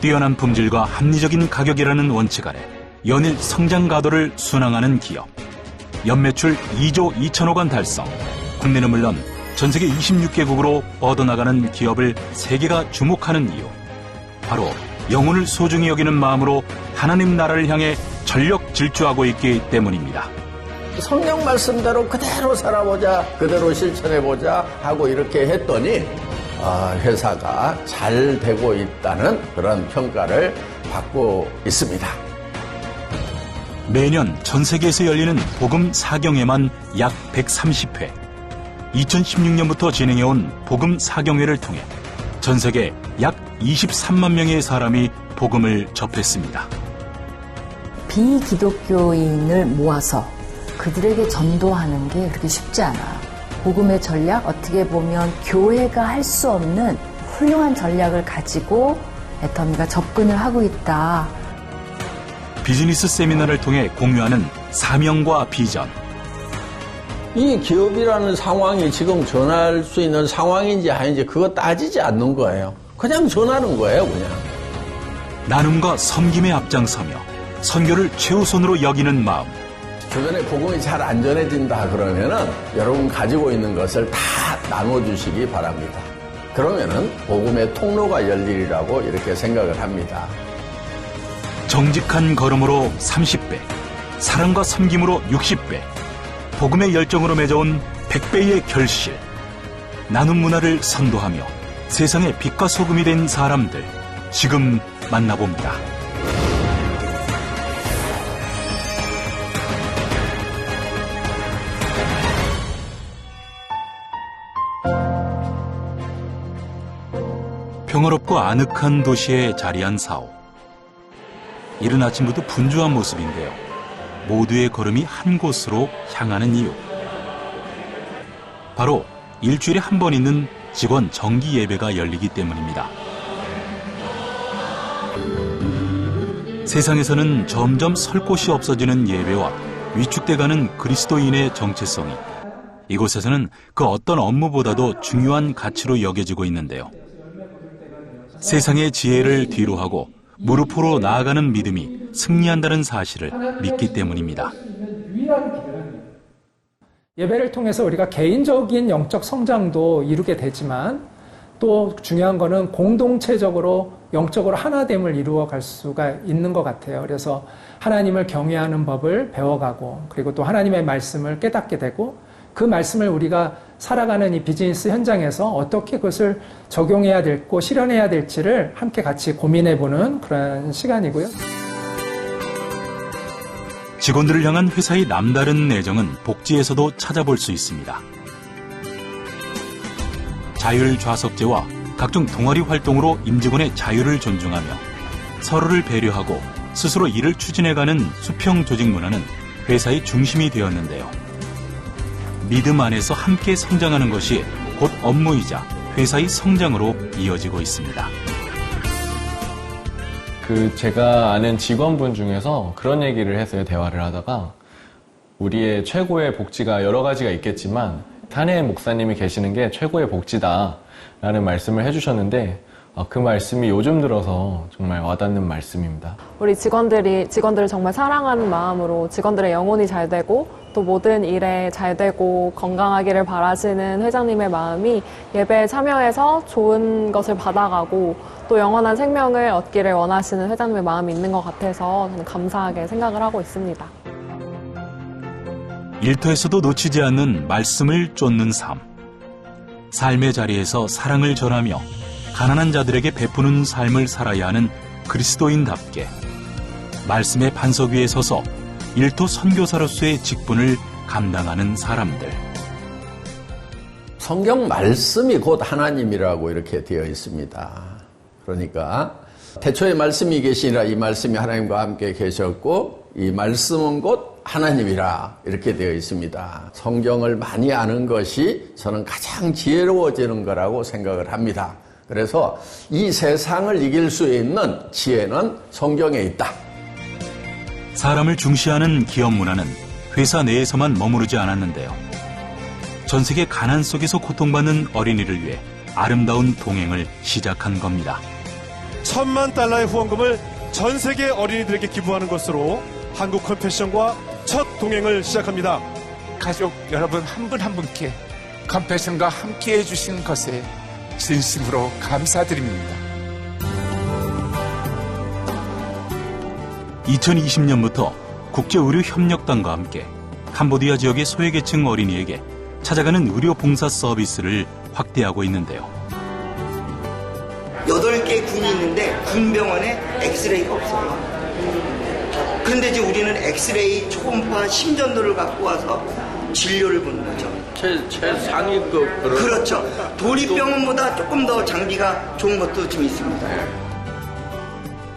뛰어난 품질과 합리적인 가격이라는 원칙 아래 연일 성장 가도를 순항하는 기업. 연매출 2조 2천억 원 달성. 국내는 물론 전 세계 26개국으로 뻗어나가는 기업을 세계가 주목하는 이유. 바로 영혼을 소중히 여기는 마음으로 하나님 나라를 향해 전력 질주하고 있기 때문입니다. 성경 말씀대로 그대로 살아보자, 그대로 실천해보자 하고 이렇게 했더니 회사가 잘 되고 있다는 그런 평가를 받고 있습니다. 매년 전 세계에서 열리는 복음 사경회만 약 130회. 2016년부터 진행해온 복음 사경회를 통해 전 세계 약 23만 명의 사람이 복음을 접했습니다. 비기독교인을 모아서 그들에게 전도하는 게 그렇게 쉽지 않아. 복음의 전략, 어떻게 보면 교회가 할 수 없는 훌륭한 전략을 가지고 애터미가 접근을 하고 있다. 비즈니스 세미나를 통해 공유하는 사명과 비전. 이 기업이라는 상황이 지금 전할 수 있는 상황인지 아닌지 그거 따지지 않는 거예요. 그냥 전하는 거예요, 그냥. 나눔과 섬김에 앞장서며 선교를 최우선으로 여기는 마음. 주변에 복음이 잘 안 전해진다 그러면은 여러분 가지고 있는 것을 다 나눠주시기 바랍니다. 그러면은 복음의 통로가 열리리라고 이렇게 생각을 합니다. 정직한 걸음으로 30배, 사랑과 섬김으로 60배, 복음의 열정으로 맺어온 100배의 결실. 나눔 문화를 선도하며 세상의 빛과 소금이 된 사람들, 지금 만나봅니다. 평화롭고 아늑한 도시에 자리한 사오. 이른 아침부터 분주한 모습인데요. 모두의 걸음이 한 곳으로 향하는 이유. 바로 일주일에 한 번 있는 직원 정기 예배가 열리기 때문입니다. 세상에서는 점점 설 곳이 없어지는 예배와 위축돼가는 그리스도인의 정체성이 이곳에서는 그 어떤 업무보다도 중요한 가치로 여겨지고 있는데요. 세상의 지혜를 뒤로하고 무릎으로 나아가는 믿음이 승리한다는 사실을 믿기 때문입니다. 예배를 통해서 우리가 개인적인 영적 성장도 이루게 되지만 또 중요한 거는 공동체적으로 영적으로 하나됨을 이루어갈 수가 있는 것 같아요. 그래서 하나님을 경외하는 법을 배워가고 그리고 또 하나님의 말씀을 깨닫게 되고 그 말씀을 우리가 살아가는 이 비즈니스 현장에서 어떻게 그것을 적용해야 될고 실현해야 될지를 함께 같이 고민해보는 그런 시간이고요. 직원들을 향한 회사의 남다른 애정은 복지에서도 찾아볼 수 있습니다. 자율좌석제와 각종 동아리 활동으로 임직원의 자유를 존중하며 서로를 배려하고 스스로 일을 추진해가는 수평 조직 문화는 회사의 중심이 되었는데요. 믿음 안에서 함께 성장하는 것이 곧 업무이자 회사의 성장으로 이어지고 있습니다. 제가 아는 직원분 중에서 그런 얘기를 했어요. 대화를 하다가 우리의 최고의 복지가 여러 가지가 있겠지만 탄해 목사님이 계시는 게 최고의 복지다 라는 말씀을 해주셨는데 그 말씀이 요즘 들어서 정말 와닿는 말씀입니다. 우리 직원들을 정말 사랑하는 마음으로 직원들의 영혼이 잘 되고 또 모든 일에 잘 되고 건강하기를 바라시는 회장님의 마음이 예배에 참여해서 좋은 것을 받아가고 또 영원한 생명을 얻기를 원하시는 회장님의 마음이 있는 것 같아서 저는 감사하게 생각을 하고 있습니다. 일터에서도 놓치지 않는 말씀을 쫓는 삶. 삶의 자리에서 사랑을 전하며 가난한 자들에게 베푸는 삶을 살아야 하는 그리스도인답게 말씀의 반석 위에 서서 일터 선교사로서의 직분을 감당하는 사람들. 성경 말씀이 곧 하나님이라고 이렇게 되어 있습니다. 그러니까 태초에 말씀이 계시니라 이 말씀이 하나님과 함께 계셨고 이 말씀은 곧 하나님이라 이렇게 되어 있습니다. 성경을 많이 아는 것이 저는 가장 지혜로워지는 거라고 생각을 합니다. 그래서 이 세상을 이길 수 있는 지혜는 성경에 있다. 사람을 중시하는 기업 문화는 회사 내에서만 머무르지 않았는데요. 전 세계 가난 속에서 고통받는 어린이를 위해 아름다운 동행을 시작한 겁니다. $10,000,000의 후원금을 전 세계 어린이들에게 기부하는 것으로 한국 컴패션과 첫 동행을 시작합니다. 가족 여러분 한 분 한 분께 컴패션과 함께해 주신 것에 진심으로 감사드립니다. 2020년부터 국제의료협력단과 함께 캄보디아 지역의 소외계층 어린이에게 찾아가는 의료 봉사 서비스를 확대하고 있는데요. 8개 군이 있는데 군병원에 엑스레이가 없어요. 그런데 이제 우리는 엑스레이, 초음파, 심전도를 갖고 와서 진료를 보는 거죠. 최상위급 그렇죠. 도립병원보다 조금 더 장비가 좋은 것도 좀 있습니다.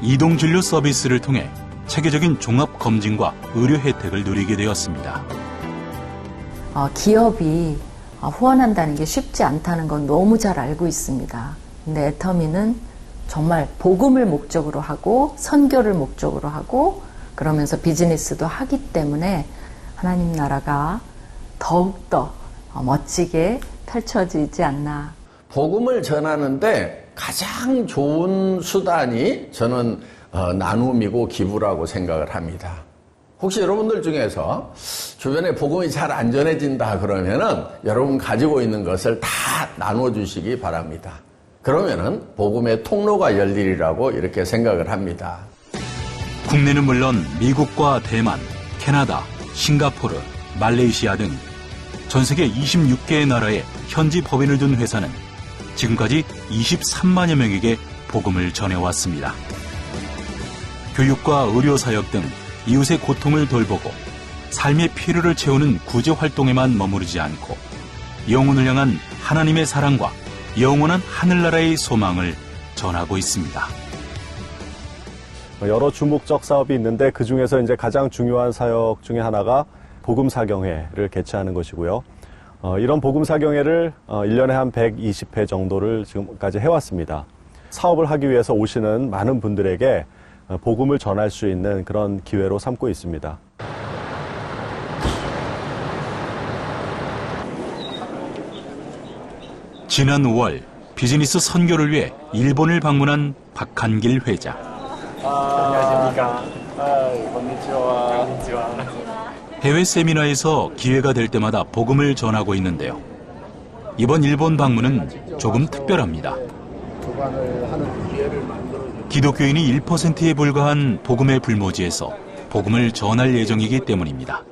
이동진료 서비스를 통해 체계적인 종합검진과 의료 혜택을 누리게 되었습니다. 기업이 후원한다는 게 쉽지 않다는 건 너무 잘 알고 있습니다. 근데 애터미는 정말 복음을 목적으로 하고 선교를 목적으로 하고 그러면서 비즈니스도 하기 때문에 하나님 나라가 더욱더 멋지게 펼쳐지지 않나. 복음을 전하는데 가장 좋은 수단이 저는 나눔이고 기부라고 생각을 합니다. 혹시 여러분들 중에서 주변에 복음이 잘 안 전해진다 그러면은 여러분 가지고 있는 것을 다 나눠주시기 바랍니다. 그러면은 복음의 통로가 열리리라고 이렇게 생각을 합니다. 국내는 물론 미국과 대만, 캐나다, 싱가포르, 말레이시아 등 전 세계 26개의 나라에 현지 법인을 둔 회사는 지금까지 23만여 명에게 복음을 전해왔습니다. 교육과 의료사역 등 이웃의 고통을 돌보고 삶의 필요를 채우는 구제 활동에만 머무르지 않고 영혼을 향한 하나님의 사랑과 영원한 하늘나라의 소망을 전하고 있습니다. 여러 주목적 사업이 있는데 그 중에서 이제 가장 중요한 사역 중에 하나가 복음사경회를 개최하는 것이고요. 이런 복음사경회를 1년에 한 120회 정도를 지금까지 해왔습니다. 사업을 하기 위해서 오시는 많은 분들에게 복음을 전할 수 있는 그런 기회로 삼고 있습니다. 지난 5월 비즈니스 선교를 위해 일본을 방문한 박한길 회장. 안녕하십니까. 해외 세미나에서 기회가 될 때마다 복음을 전하고 있는데요. 이번 일본 방문은 조금 특별합니다. 기독교인이 1%에 불과한 복음의 불모지에서 복음을 전할 예정이기 때문입니다.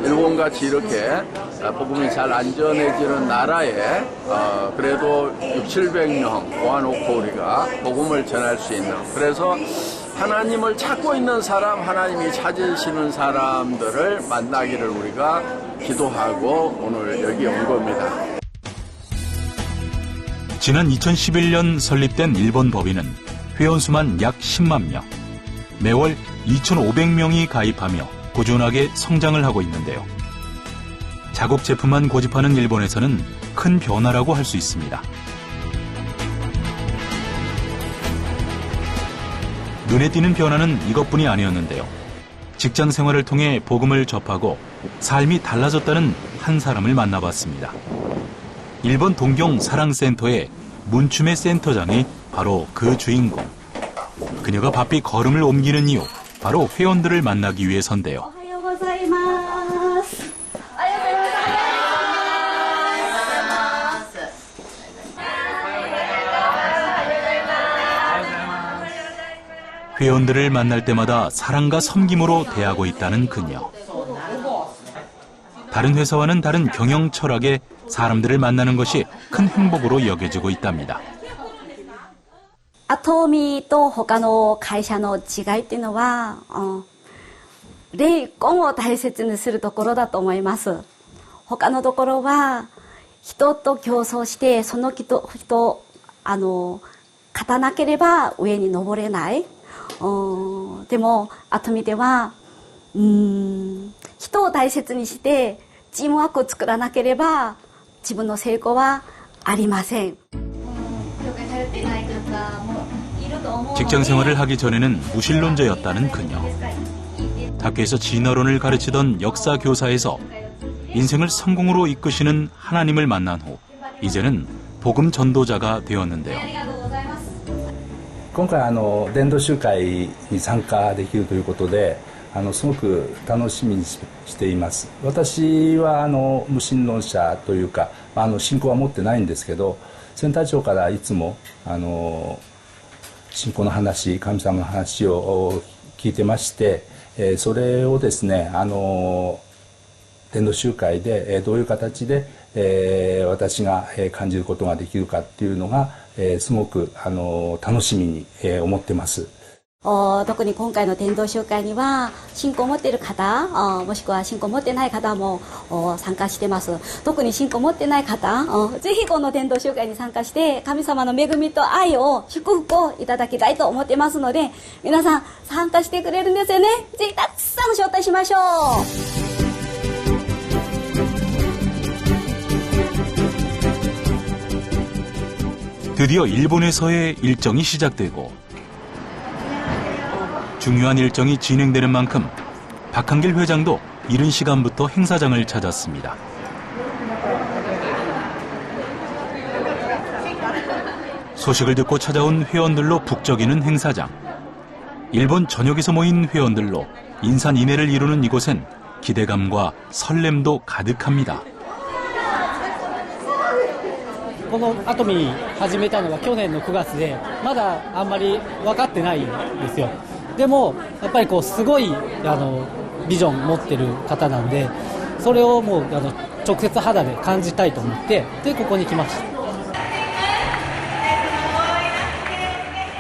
일본같이 이렇게 복음이 잘 안 전해지는 나라에 그래도 600-700명 모아놓고 우리가 복음을 전할 수 있는, 그래서 하나님을 찾고 있는 사람, 하나님이 찾으시는 사람들을 만나기를 우리가 기도하고 오늘 여기 온 겁니다. 지난 2011년 설립된 일본 법인은 회원수만 약 10만 명, 매월 2,500명이 가입하며 꾸준하게 성장을 하고 있는데요. 자국 제품만 고집하는 일본에서는 큰 변화라고 할 수 있습니다. 눈에 띄는 변화는 이것뿐이 아니었는데요. 직장 생활을 통해 복음을 접하고 삶이 달라졌다는 한 사람을 만나봤습니다. 일본 동경 사랑센터의 문춤의 센터장이 바로 그 주인공. 그녀가 바삐 걸음을 옮기는 이유, 바로 회원들을 만나기 위해서인데요. 회원들을 만날 때마다 사랑과 섬김으로 대하고 있다는 그녀. 다른 회사와는 다른 경영 철학에 사람들을 만나는 것이 큰 행복으로 여겨지고 있답니다. アトミと他の会社の違いっていうのは、霊魂を大切にするところだと思います。他のところは人と競争してその人勝たなければ上に登れない。でもアトミでは人を大切にしてチームワークを作らなければ自分の成功はありません。 직장 생활을 하기 전에는 무신론자였다는 그녀. 학교에서 진화론을 가르치던 역사 교사에서 인생을 성공으로 이끄시는 하나님을 만난 후 이제는 복음 전도자가 되었는데요. 今回伝道集会に参加できるということですごく楽しみにしています。私は無神論者というか、信仰は持ってないんですけど、センター長からいつも信仰の話、神様の話を聞いてまして、それをですね伝道集会でどういう形で私が感じることができるかっていうのがすごく楽しみに思ってます。特に今回の伝道集会には信仰を持っている方、もしくは信仰を持ってない方も参加してます。特に信仰を持ってない方、ぜひこの伝道集会に参加して神様の恵みと愛を祝福をいただきたいと思ってますので、皆さん参加してくれるんですよね。ぜひたくさん招待しましょう。드디어 일본에서의 일정이 시작되고 중요한 일정이 진행되는 만큼 박한길 회장도 이른 시간부터 행사장을 찾았습니다. 소식을 듣고 찾아온 회원들로 북적이는 행사장. 일본 전역에서 모인 회원들로 인산인해를 이루는 이곳엔 기대감과 설렘도 가득합니다. このアトミ始めたのが去年の9月で、まだあんまり分かってないんですよ。でもやっぱりすごいビジョン持ってる方なんで、それをもう直接肌で感じたいと思ってでここに来ました。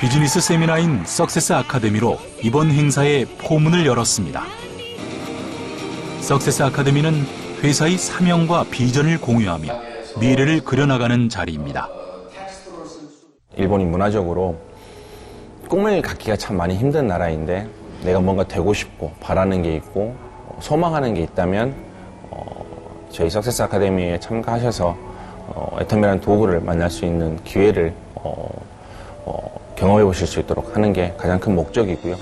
비즈니스 세미나인 석세스 아카데미로 이번 행사에 포문을 열었습니다. 석세스 아카데미는 회사의 사명과 비전을 공유하며 미래를 그려나가는 자리입니다. 일본이 문화적으로 꿈을 갖기가 참 많이 힘든 나라인데 내가 뭔가 되고 싶고 바라는 게 있고 소망하는 게 있다면 저희 석세스 아카데미에 참가하셔서 애터미라는 도구를 만날 수 있는 기회를 경험해 보실 수 있도록 하는 게 가장 큰 목적이고요.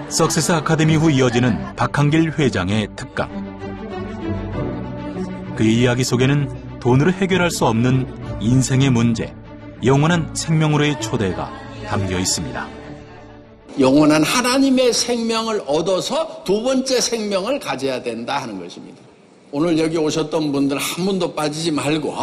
석세스 아카데미 후 이어지는 박한길 회장의 특강. 그의 이야기 속에는 돈으로 해결할 수 없는 인생의 문제, 영원한 생명으로의 초대가 담겨 있습니다. 영원한 하나님의 생명을 얻어서 두 번째 생명을 가져야 된다 하는 것입니다. 오늘 여기 오셨던 분들 한 분도 빠지지 말고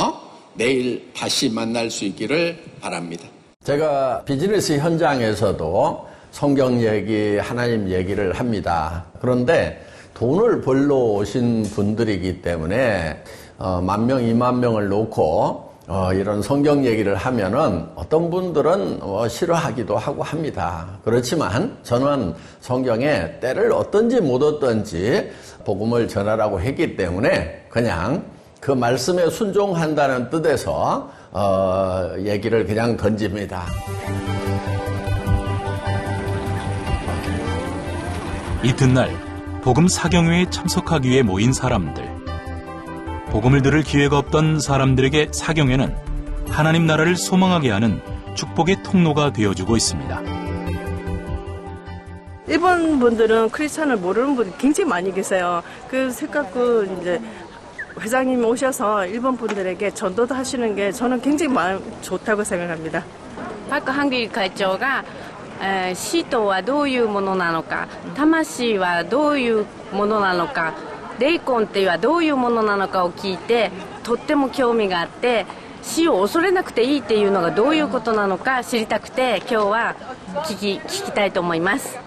내일 다시 만날 수 있기를 바랍니다. 제가 비즈니스 현장에서도 성경 얘기, 하나님 얘기를 합니다. 그런데 돈을 벌러 오신 분들이기 때문에 10,000명, 20,000명을 놓고 이런 성경 얘기를 하면은 어떤 분들은 싫어하기도 하고 합니다. 그렇지만 저는 성경에 때를 얻든지 못 얻든지 복음을 전하라고 했기 때문에 그냥 그 말씀에 순종한다는 뜻에서 얘기를 그냥 던집니다. 이튿날 복음 사경회에 참석하기 위해 모인 사람들. 복음을 들을 기회가 없던 사람들에게 사경회는 하나님 나라를 소망하게 하는 축복의 통로가 되어주고 있습니다. 일본 분들은 크리스찬을 모르는 분이 굉장히 많이 계세요. 그 생각고 이제 회장님 오셔서 일본 분들에게 전도도 하시는 게 저는 굉장히 마음 좋다고 생각합니다. 박한길会長が死とはどういうものなのか、魂はどういうものなのか、霊魂ってはどういうものなのかを聞いてとっても興味があって、死を恐れなくていいっていうのがどういうことなのか知りたくて今日は聞きたいと思います。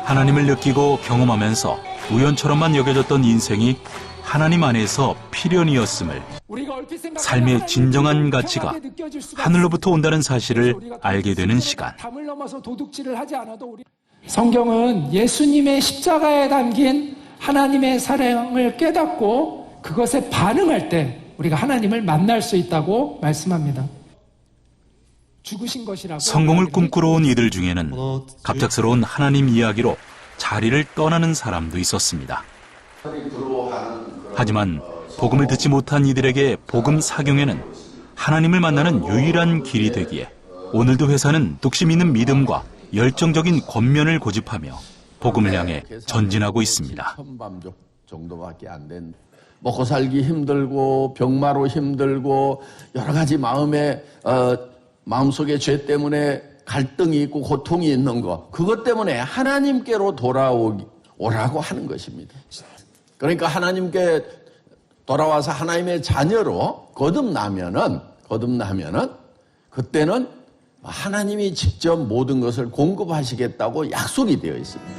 하나님을 느끼고 경험하면서 우연처럼만 여겨졌던 인생이 하나님 안에서 필연이었음을, 삶의 진정한 가치가 하늘로부터 온다는 사실을 알게 되는 시간. 성경은 예수님의 십자가에 담긴 하나님의 사랑을 깨닫고 그것에 반응할 때 우리가 하나님을 만날 수 있다고 말씀합니다. 성공을 꿈꾸러 온 이들 중에는 갑작스러운 하나님 이야기로 자리를 떠나는 사람도 있었습니다. 하지만 복음을 듣지 못한 이들에게 복음 사경회는 하나님을 만나는 유일한 길이 되기에 오늘도 회사는 뚝심 있는 믿음과 열정적인 권면을 고집하며 복음을 향해 전진하고 있습니다. 먹고 살기 힘들고 병마로 힘들고 여러 가지 마음속에 죄 때문에 갈등이 있고 고통이 있는 거, 그것 때문에 하나님께로 돌아오라고 하는 것입니다. 그러니까 하나님께 돌아와서 하나님의 자녀로 거듭나면은 그때는 하나님이 직접 모든 것을 공급하시겠다고 약속이 되어 있습니다.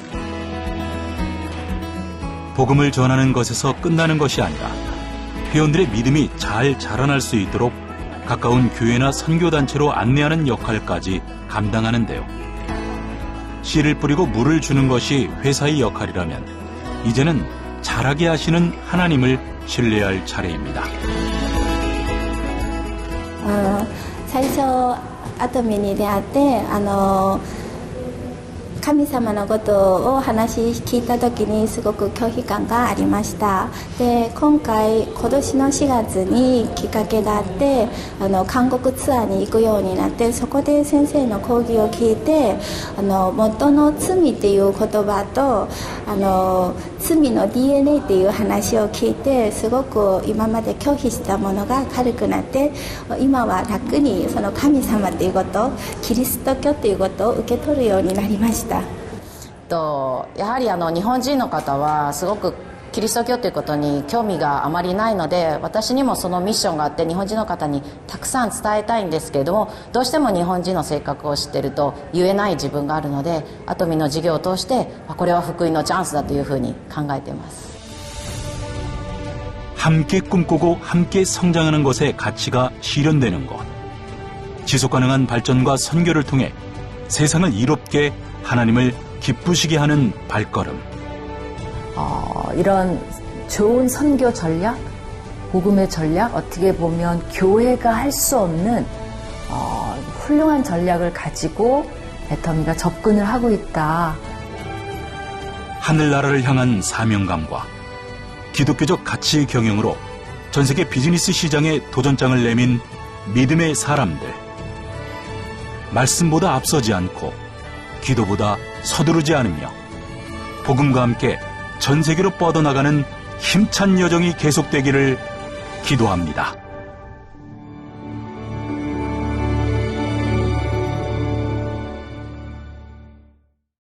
복음을 전하는 것에서 끝나는 것이 아니라 회원들의 믿음이 잘 자라날 수 있도록 가까운 교회나 선교단체로 안내하는 역할까지 감당하는데요. 씨를 뿌리고 물을 주는 것이 회사의 역할이라면 이제는 자라게 하시는 하나님을 신뢰할 차례입니다. 最初アトミに出会って神様のことを話聞いた時にすごく拒否感がありました。で今年の4月にきっかけがあって韓国ツアーに行くようになって、そこで先生の講義を聞いて元の罪っていう言葉と罪の DNA っていう話を聞いて、すごく今まで拒否したものが軽くなって、今は楽にその神様っていうこと、キリスト教っていうことを受け取るようになりました。やはり日本人の方はすごくキリスト教ということに興味があまりないので、私にもそのミッションがあって日本人の方にたくさん伝えたいんですけれども、どうしても日本人の性格を知っていると言えない自分があるので、アトミの授業を通してこれは福音のチャンスだというふうに考えています。 함께 꿈꾸고 함께 성장하는 것의 가치가 실현되는 것, 지속가능한 발전과 선교를 통해 세상을 이롭게 하나님을 기쁘시게 하는 발걸음. 이런 좋은 선교 전략, 복음의 전략, 어떻게 보면 교회가 할 수 없는 훌륭한 전략을 가지고 애터미가 접근을 하고 있다. 하늘나라를 향한 사명감과 기독교적 가치 경영으로 전 세계 비즈니스 시장에 도전장을 내민 믿음의 사람들. 말씀보다 앞서지 않고 기도보다 서두르지 않으며 복음과 함께 전 세계로 뻗어나가는 힘찬 여정이 계속되기를 기도합니다.